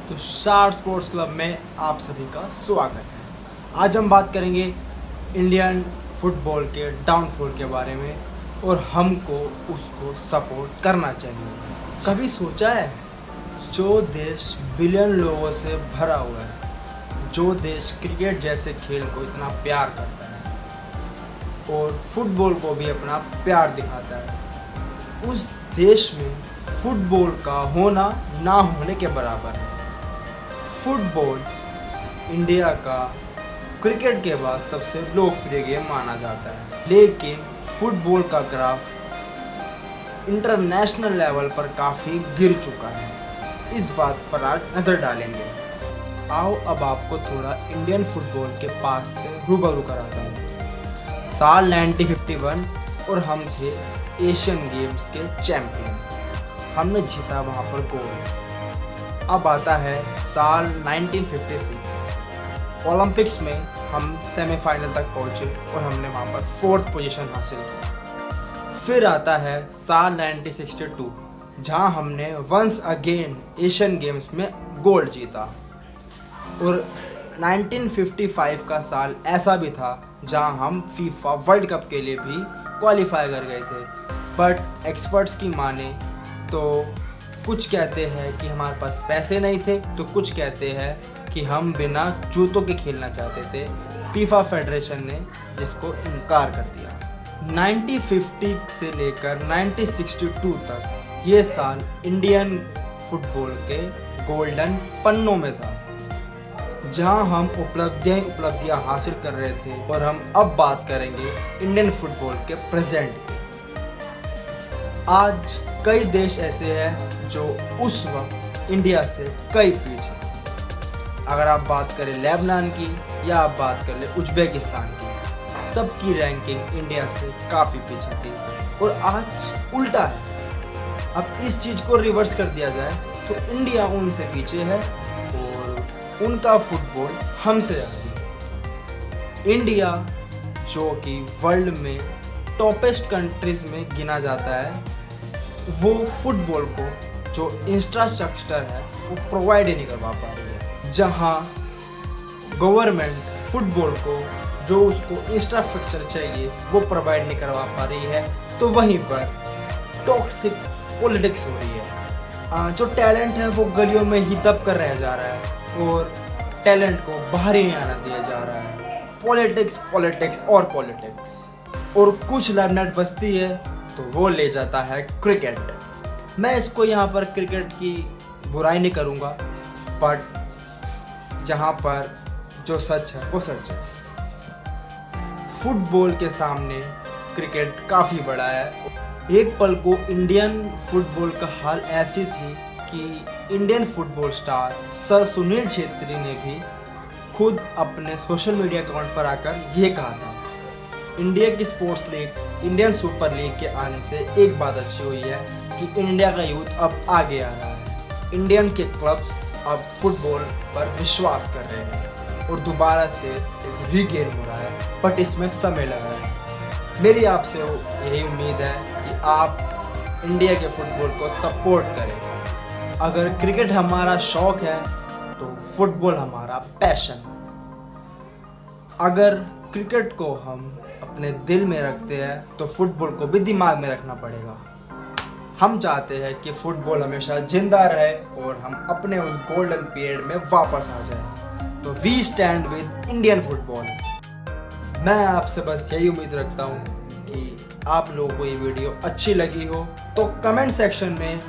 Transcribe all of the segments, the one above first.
तो star sports club में आप सभी का स्वागत है। आज हम बात करेंगे इंडियन फुटबॉल के डाउनफॉल के बारे में और हमको उसको सपोर्ट करना चाहिए। कभी सोचा है, जो देश बिलियन लोगों से भरा हुआ है, जो देश क्रिकेट जैसे खेल को इतना प्यार करता है और फुटबॉल को भी अपना प्यार दिखाता है, उस देश में फुटबॉल का होना ना होने के बराबर है। फुटबॉल इंडिया का क्रिकेट के बाद सबसे लोकप्रिय गेम माना जाता है, लेकिन फुटबॉल का ग्राफ इंटरनेशनल लेवल पर काफ़ी गिर चुका है। इस बात पर आज नज़र डालेंगे। आओ अब आपको थोड़ा इंडियन फुटबॉल के पास से रूबरू कराता हूँ। साल 1951 और हम थे एशियन गेम्स के चैंपियन। हमने जीता वहाँ पर गोल्ड। अब आता है साल 1956। ओलंपिक्स में हम सेमीफाइनल तक पहुँचे और हमने वहाँ पर 4th पोजीशन हासिल की। फिर आता है साल 1962, जहाँ हमने वंस अगेन एशियन गेम्स में गोल्ड जीता। और 1955 का साल ऐसा भी था जहाँ हम फीफा वर्ल्ड कप के लिए भी क्वालिफाई कर गए थे। बट एक्सपर्ट्स की माने तो कुछ कहते हैं कि हमारे पास पैसे नहीं थे, तो कुछ कहते हैं कि हम बिना जूतों के खेलना चाहते थे। फीफा फेडरेशन ने जिसको इनकार कर दिया। 1950 से लेकर 1962 तक ये साल इंडियन फुटबॉल के गोल्डन पन्नों में था, जहां हम उपलब्धियां हासिल कर रहे थे। और हम अब बात करेंगे इंडियन फुटबॉल के प्रेजेंट की। आज कई देश ऐसे हैं जो उस वक्त इंडिया से कई पीछे। अगर आप बात करें लेबनान की या आप बात कर ले उज्बेकिस्तान की, सबकी रैंकिंग इंडिया से काफ़ी पीछे थी। और आज उल्टा है। अब इस चीज़ को रिवर्स कर दिया जाए तो इंडिया उनसे पीछे है और उनका फुटबॉल हमसे आगे। इंडिया जो कि वर्ल्ड में टॉपेस्ट कंट्रीज में गिना जाता है, वो फुटबॉल को जो इंफ्रास्ट्रक्चर है वो प्रोवाइड ही नहीं करवा पा रही है। जहाँ गवर्नमेंट फुटबॉल को जो उसको इंफ्रास्ट्रक्चर चाहिए वो प्रोवाइड नहीं करवा पा रही है, तो वहीं पर टॉक्सिक पॉलिटिक्स हो रही है। जो टैलेंट है वो गलियों में ही दब कर रह जा रहा है और टैलेंट को बाहर ही नहीं आना दिया जा रहा है। पॉलिटिक्स पॉलिटिक्स और पॉलिटिक्स, और कुछ लाइमलाइट बचती है तो वो ले जाता है क्रिकेट। मैं इसको यहाँ पर क्रिकेट की बुराई नहीं करूँगा, बट जहाँ पर जो सच है वो सच है। फुटबॉल के सामने क्रिकेट काफ़ी बड़ा है। एक पल को इंडियन फुटबॉल का हाल ऐसी थी कि Indian football star sir Sunil Chhetri ने भी खुद अपने सोशल मीडिया अकाउंट पर आकर ये कहा था, इंडिया की sports league Indian super league के आने से एक बात अच्छी हुई है कि इंडिया का यूथ अब आगे आ रहा है। इंडियन के क्लब्स अब फुटबॉल पर विश्वास कर रहे हैं और दोबारा से रीगेन हो रहा है, बट इसमें समय लग रहा है। मेरी आपसे यही उम्मीद है कि आप इंडिया के फुटबॉल को सपोर्ट करें। अगर क्रिकेट हमारा शौक है तो फुटबॉल हमारा पैशन। अगर क्रिकेट को हम अपने दिल में रखते हैं तो फुटबॉल को भी दिमाग में रखना पड़ेगा। हम चाहते हैं कि फुटबॉल हमेशा जिंदा रहे और हम अपने उस गोल्डन पीरियड में वापस आ जाएं। तो we stand with Indian football. मैं आपसे बस यही उम्मीद रखता हूँ कि आप लोगों को ये वीडियो अच्छी लगी हो तो कमेंट सेक्शन में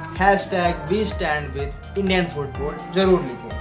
#we stand with Indian football जरूर लिखें।